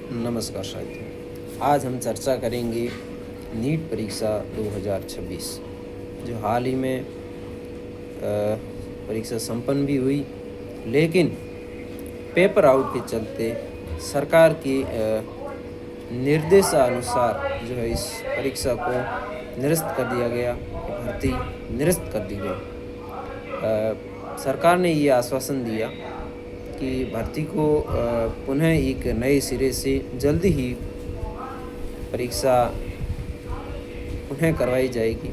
नमस्कार साथियों। आज हम चर्चा करेंगे नीट परीक्षा 2026 जो हाल ही में परीक्षा संपन्न भी हुई, लेकिन पेपर आउट के चलते सरकार के निर्देशानुसार जो है इस परीक्षा को निरस्त कर दिया गया, भर्ती निरस्त कर दी गई। सरकार ने ये आश्वासन दिया कि भर्ती को पुनः एक नए सिरे से जल्दी ही परीक्षा पुनः करवाई जाएगी।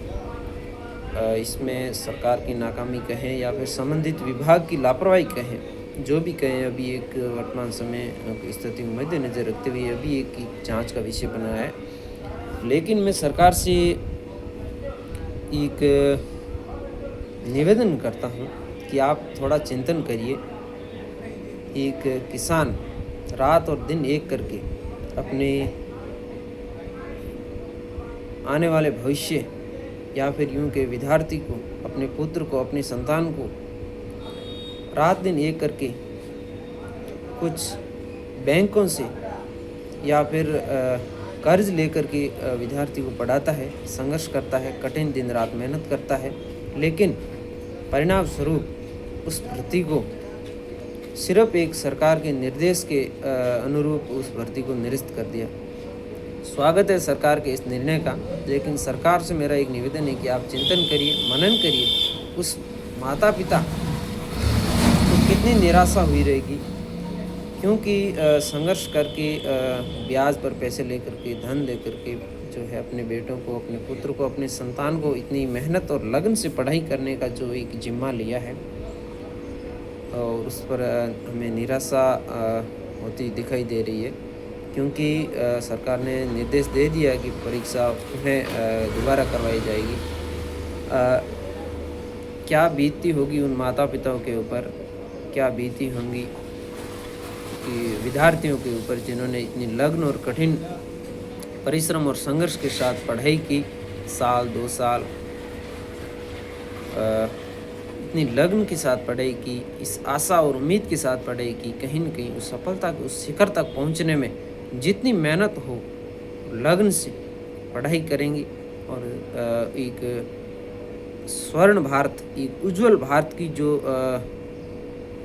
इसमें सरकार की नाकामी कहें या फिर संबंधित विभाग की लापरवाही कहें, जो भी कहें, अभी एक वर्तमान समय स्थिति को मद्देनज़र रखते हुए अभी एक जांच का विषय बना है। लेकिन मैं सरकार से एक निवेदन करता हूं कि आप थोड़ा चिंतन करिए। एक किसान रात और दिन एक करके अपने आने वाले भविष्य या फिर यूं के विद्यार्थी को, अपने पुत्र को, अपने संतान को रात दिन एक करके कुछ बैंकों से या फिर कर्ज लेकर के विद्यार्थी को पढ़ाता है, संघर्ष करता है, कठिन दिन रात मेहनत करता है, लेकिन परिणाम स्वरूप उस भर्ती को सिर्फ एक सरकार के निर्देश के अनुरूप उस भर्ती को निरस्त कर दिया। स्वागत है सरकार के इस निर्णय का, लेकिन सरकार से मेरा एक निवेदन है कि आप चिंतन करिए, मनन करिए। उस माता पिता को कितनी निराशा हुई रहेगी, क्योंकि संघर्ष करके ब्याज पर पैसे लेकर के, धन लेकर के जो है अपने बेटों को, अपने पुत्र को, अपने संतान को इतनी मेहनत और लगन से पढ़ाई करने का जो एक जिम्मा लिया है, और उस पर हमें निराशा होती दिखाई दे रही है, क्योंकि सरकार ने निर्देश दे दिया कि परीक्षा उन्हें दोबारा करवाई जाएगी। क्या बीतती होगी उन माता पिताओं के ऊपर, क्या बीती होंगी कि विद्यार्थियों के ऊपर जिन्होंने इतनी लगन और कठिन परिश्रम और संघर्ष के साथ पढ़ाई की, साल 2 साल इतनी लगन के साथ पढ़ाई की, इस आशा और उम्मीद के साथ पढ़ाई की, कहीं न कहीं उस सफलता के उस शिखर तक पहुंचने में जितनी मेहनत हो, लगन से पढ़ाई करेंगे और एक स्वर्ण भारत, एक उज्जवल भारत की जो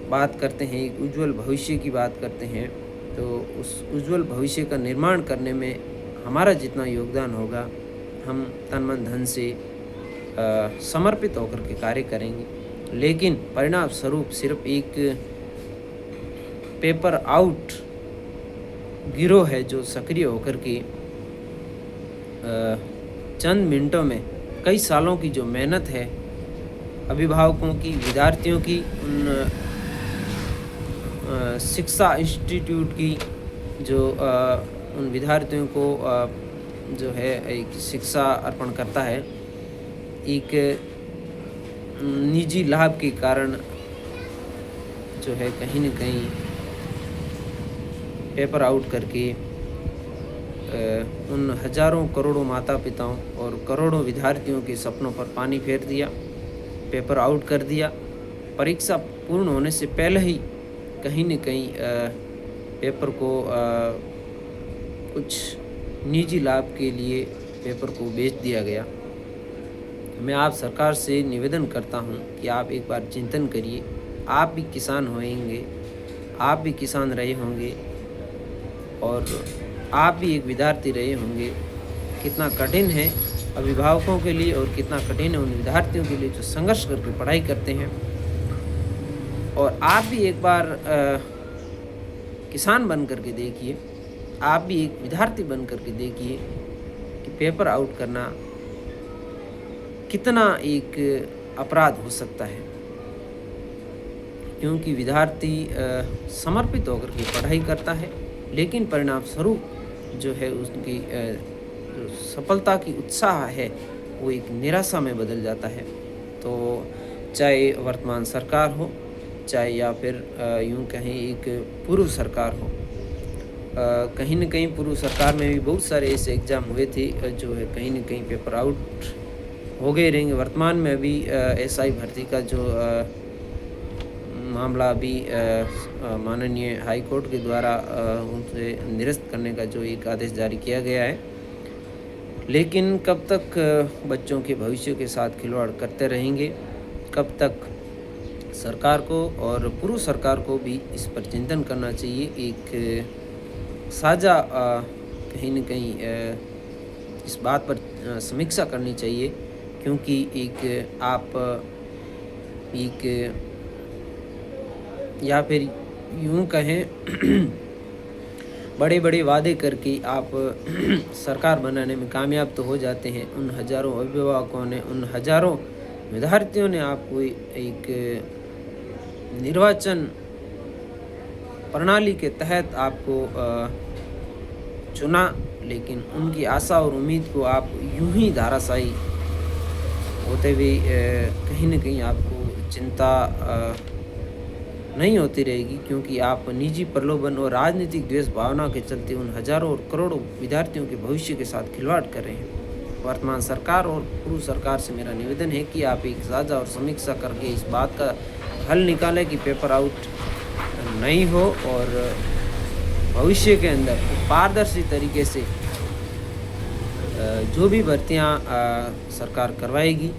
बात करते हैं, एक उज्जवल भविष्य की बात करते हैं, तो उस उज्जवल भविष्य का निर्माण करने में हमारा जितना योगदान होगा, हम तन मन धन से समर्पित होकर के कार्य करेंगे। लेकिन परिणाम स्वरूप सिर्फ एक पेपर आउट गिरोह है जो सक्रिय होकर के चंद मिनटों में कई सालों की जो मेहनत है अभिभावकों की, विद्यार्थियों की, उन शिक्षा इंस्टीट्यूट की जो उन विद्यार्थियों को जो है एक शिक्षा अर्पण करता है, एक निजी लाभ के कारण जो है कहीं न कहीं पेपर आउट करके उन हजारों करोड़ों माता पिताओं और करोड़ों विद्यार्थियों के सपनों पर पानी फेर दिया, पेपर आउट कर दिया। परीक्षा पूर्ण होने से पहले ही कहीं न कहीं पेपर को कुछ निजी लाभ के लिए पेपर को बेच दिया गया। मैं आप सरकार से निवेदन करता हूं कि आप एक बार चिंतन करिए। आप भी किसान होंगे, आप भी किसान रहे होंगे और आप भी एक विद्यार्थी रहे होंगे। कितना कठिन है अभिभावकों के लिए और कितना कठिन है उन विद्यार्थियों के लिए जो संघर्ष करके पढ़ाई करते हैं। और आप भी एक बार किसान बन करके देखिए, आप भी एक विद्यार्थी बन करके देखिए कि पेपर आउट करना कितना एक अपराध हो सकता है, क्योंकि विद्यार्थी समर्पित होकर के पढ़ाई करता है, लेकिन परिणाम स्वरूप जो है उसकी जो सफलता की उत्साह है वो एक निराशा में बदल जाता है। तो चाहे वर्तमान सरकार हो, चाहे या फिर यूं कहें एक पूर्व सरकार हो, कहीं न कहीं पूर्व सरकार में भी बहुत सारे ऐसे एग्ज़ाम हुए थे जो है कहीं न कहीं पेपर आउट हो गए रहेंगे। वर्तमान में अभी एसआई भर्ती का जो मामला अभी माननीय हाई कोर्ट के द्वारा उनसे निरस्त करने का जो एक आदेश जारी किया गया है। लेकिन कब तक बच्चों के भविष्य के साथ खिलवाड़ करते रहेंगे, कब तक सरकार को और पूर्व सरकार को भी इस पर चिंतन करना चाहिए। एक साझा कहीं न कहीं इस बात पर समीक्षा करनी चाहिए, क्योंकि एक आप एक या फिर यूँ कहें बड़े-बड़े वादे करके आप सरकार बनाने में कामयाब तो हो जाते हैं। उन हज़ारों अभिभावकों ने, उन हज़ारों विद्यार्थियों ने आपको एक निर्वाचन प्रणाली के तहत आपको चुना, लेकिन उनकी आशा और उम्मीद को आप यूं ही धराशायी होते हुए कहीं न कहीं आपको चिंता नहीं होती रहेगी, क्योंकि आप निजी प्रलोभन और राजनीतिक द्वेष भावना के चलते उन हज़ारों और करोड़ों विद्यार्थियों के भविष्य के साथ खिलवाड़ कर रहे हैं। वर्तमान सरकार और पूर्व सरकार से मेरा निवेदन है कि आप एक साझा और समीक्षा करके इस बात का हल निकालें कि पेपर आउट नहीं हो और भविष्य के अंदर पारदर्शी तरीके से जो भी भर्तियाँ सरकार करवाएगी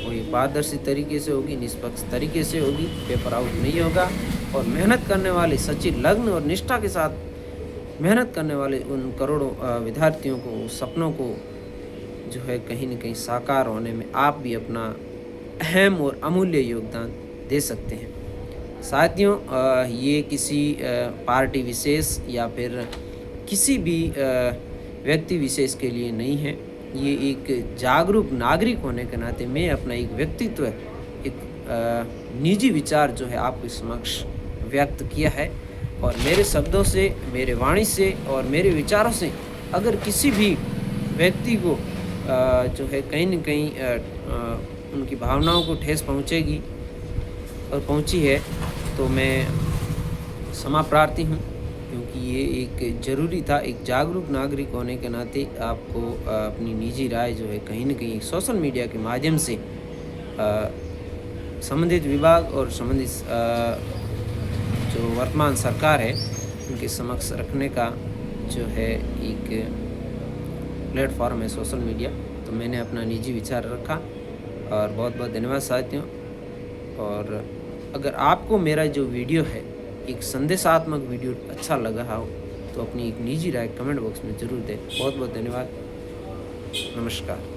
वो ये पारदर्शी तरीके से होगी, निष्पक्ष तरीके से होगी, पेपर आउट नहीं होगा। और मेहनत करने वाले, सच्ची लगन और निष्ठा के साथ मेहनत करने वाले उन करोड़ों विद्यार्थियों को, सपनों को जो है कहीं न कहीं साकार होने में आप भी अपना अहम और अमूल्य योगदान दे सकते हैं। साथियों, ये किसी पार्टी विशेष या फिर किसी भी व्यक्ति विशेष के लिए नहीं है। ये एक जागरूक नागरिक होने के नाते मैं अपना एक व्यक्तित्व, एक निजी विचार जो है आपके समक्ष व्यक्त किया है। और मेरे शब्दों से, मेरे वाणी से और मेरे विचारों से अगर किसी भी व्यक्ति को जो है कहीं न कहीं उनकी भावनाओं को ठेस पहुँचेगी और पहुँची है, तो मैं क्षमा प्रार्थी हूँ, क्योंकि ये एक ज़रूरी था। एक जागरूक नागरिक होने के नाते आपको अपनी निजी राय जो है कहीं न कहीं सोशल मीडिया के माध्यम से संबंधित विभाग और संबंधित जो वर्तमान सरकार है उनके समक्ष रखने का जो है एक प्लेटफॉर्म है सोशल मीडिया। तो मैंने अपना निजी विचार रखा और बहुत बहुत धन्यवाद साथियों। और अगर आपको मेरा जो वीडियो है, एक संदेशात्मक वीडियो अच्छा लगा हो, तो अपनी एक निजी राय कमेंट बॉक्स में ज़रूर दें। बहुत बहुत धन्यवाद। नमस्कार।